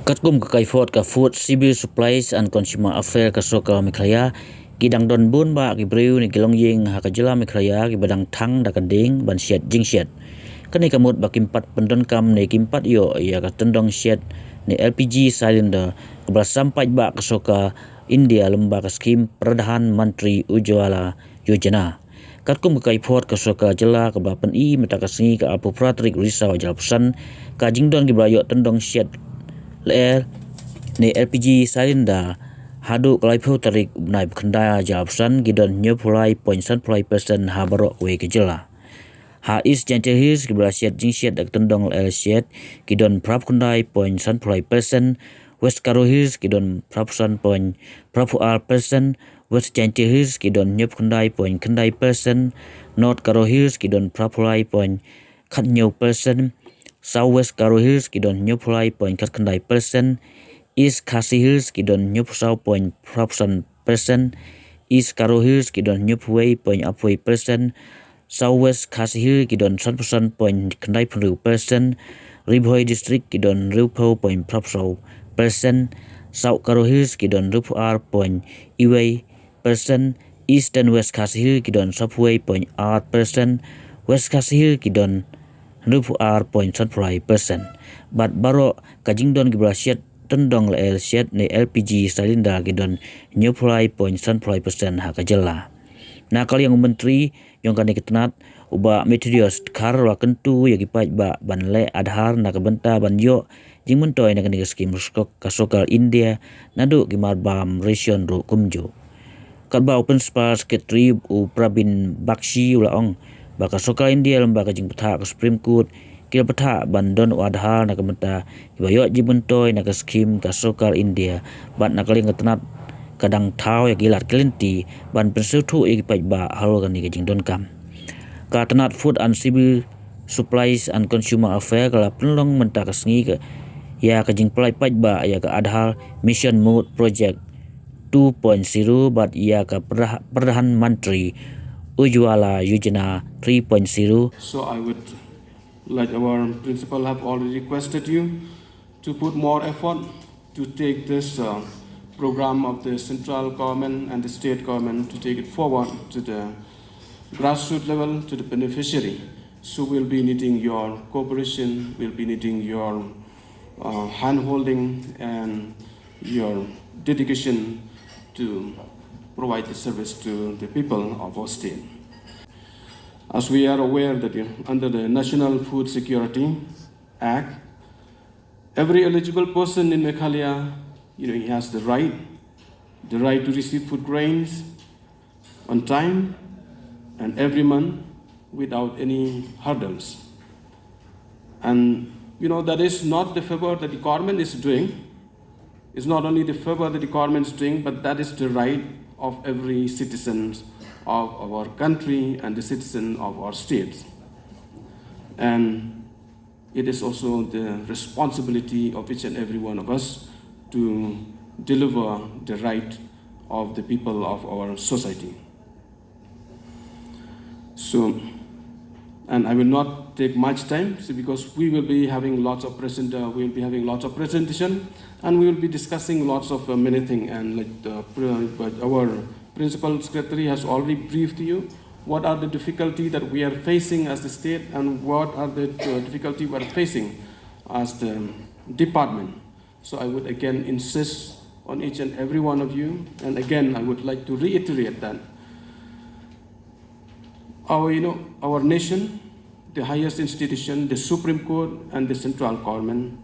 Katkum ka kaifot ka Food, Civil Supplies and Consumer Affairs ka soka Meghalaya gidang don bun ba ki breu ni Kilongying ha ka jela Meghalaya ki badang Thang da ka Dieng ban Shet jing Shet kani kamut ba kimpat pendon kam ne kimpat yo ya ka Tyndong Shet ni LPG cylinder ka sampai ba ka soka India lemba ka skim Pradhan Mantri Ujwala Yojana Katkum ka kaifot ka soka jela ka bapan I mata ka singi ka apu pratrik risau jala pesan ka jingdon ki brayo Tyndong Shet le ni LPG cylinder hadu kalaipu tarik nai khandaya jabsan gidon nyopulai 0.1% ha barok we kejela ha is gentle hills gibra Shet jing Shet dak Tyndong el Shet gidon prap khandai 0.1% west karo hills gidon prap san point prap al percent west gentle hills gidon nyop khandai point khandai percent north karo hills gidon prap lai point khat nyo percent Southwest Karo Hills kidon nyopulai point khandai percent East Khasi Hills kidon nyopusau point frapsan percent East Karo Hills kidon nyopway point upway percent Southwest Khasi Hill kidon 100% point khandai pru percent Ribhoi District kidon rupo point frapsau percent South Karo Hills kidon rupuar point iway percent East and West Khasi Hill kidon subway point art percent West Khasi Hill kidon rupuar point 1% but baro kajingdon gibra Shet Tyndong el Shet ni LPG cylinder gidon nyopulai point 1% ha kajela na kali yang menteri yang kani ketenat uba materials kar wa kentu yagi pai ba banle adhar na kabenta banyo jing mentoy na kani skim skok kasokal India nadu gimar bam ration ro kumjo kadba open spark secretary u Prabin Bakshi ulaong baka soka India lembaga jing petha ke Supreme Court kila petha bandon wadhar na kamenta kibayo jibentoy na ka skim ka soka India bat na kaling ketenat kadang tau ya gilat kelenti ban pensutu igi ba halo kan ni jing don kam ka tenat Food and Civil Supplies and Consumer Affairs kala penlong menta ka sengi ke ya ka jing plai ba ya ka adhar mission mode project 2.0 bat ya ka Pradhan Mantri Ujwala Yojana 3.0. So I would, like our principal have already requested you to put more effort to take this program of the central government and the state government to take it forward to the grassroots level, to the beneficiary. So we'll be needing your cooperation, we'll be needing your hand-holding and your dedication to provide the service to the people of our state. As we are aware that under the National Food Security Act, every eligible person in Meghalaya, he has the right to receive food grains on time and every month without any hurdles. And that is not the favor that the government is doing. It's not only the favor that the government is doing, but that is the right of every citizen of our country and the citizen of our states. And it is also the responsibility of each and every one of us to deliver the right of the people of our society. So, and I will not take much time because we will be having lots of presentation and we will be discussing lots of many things, and our principal secretary has already briefed you what are the difficulties that we are facing as the state and what are the difficulties we are facing as the department. So I would again insist on each and every one of you, and again I would like to reiterate that our nation, the highest institution, the Supreme Court and the central government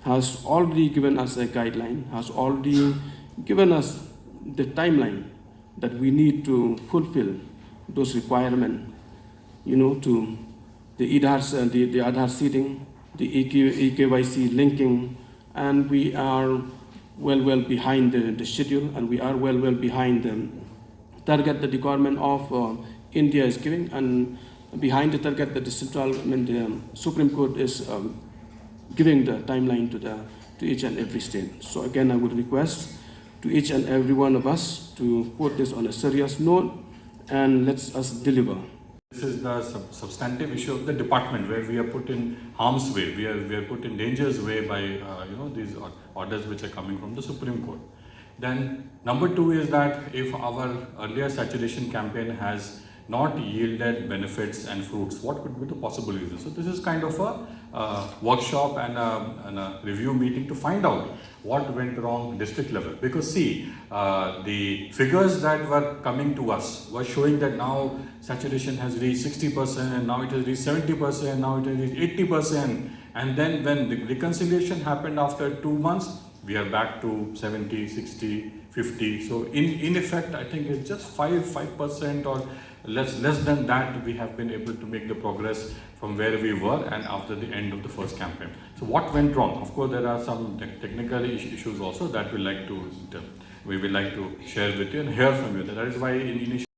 has already given us a guideline, has already given us the timeline that we need to fulfill those requirements, to the Aadhaar seating, the EKYC linking, and we are well behind the schedule, and we are well behind the target that the government of India is giving, and behind the target that the Supreme Court is giving the timeline to each and every state. So again, I would request to each and every one of us to put this on a serious note and let us deliver. This is the substantive issue of the department where we are put in harm's way. We are put in danger's way by these orders which are coming from the Supreme Court. Then number two is that if our earlier saturation campaign has not yielded benefits and fruits, what could be the possible reasons? So this is kind of a workshop and a review meeting to find out what went wrong district level. Because see, the figures that were coming to us were showing that now saturation has reached 60%, and now it has reached 70%, now it has reached 80%. And then when the reconciliation happened after 2 months, we are back to 70, 60, 50. So in effect, I think it's just 5% or less than that we have been able to make the progress from where we were and after the end of the first campaign. So what went wrong? Of course, there are some technical issues also that we will like to share with you and hear from you. That is why in initial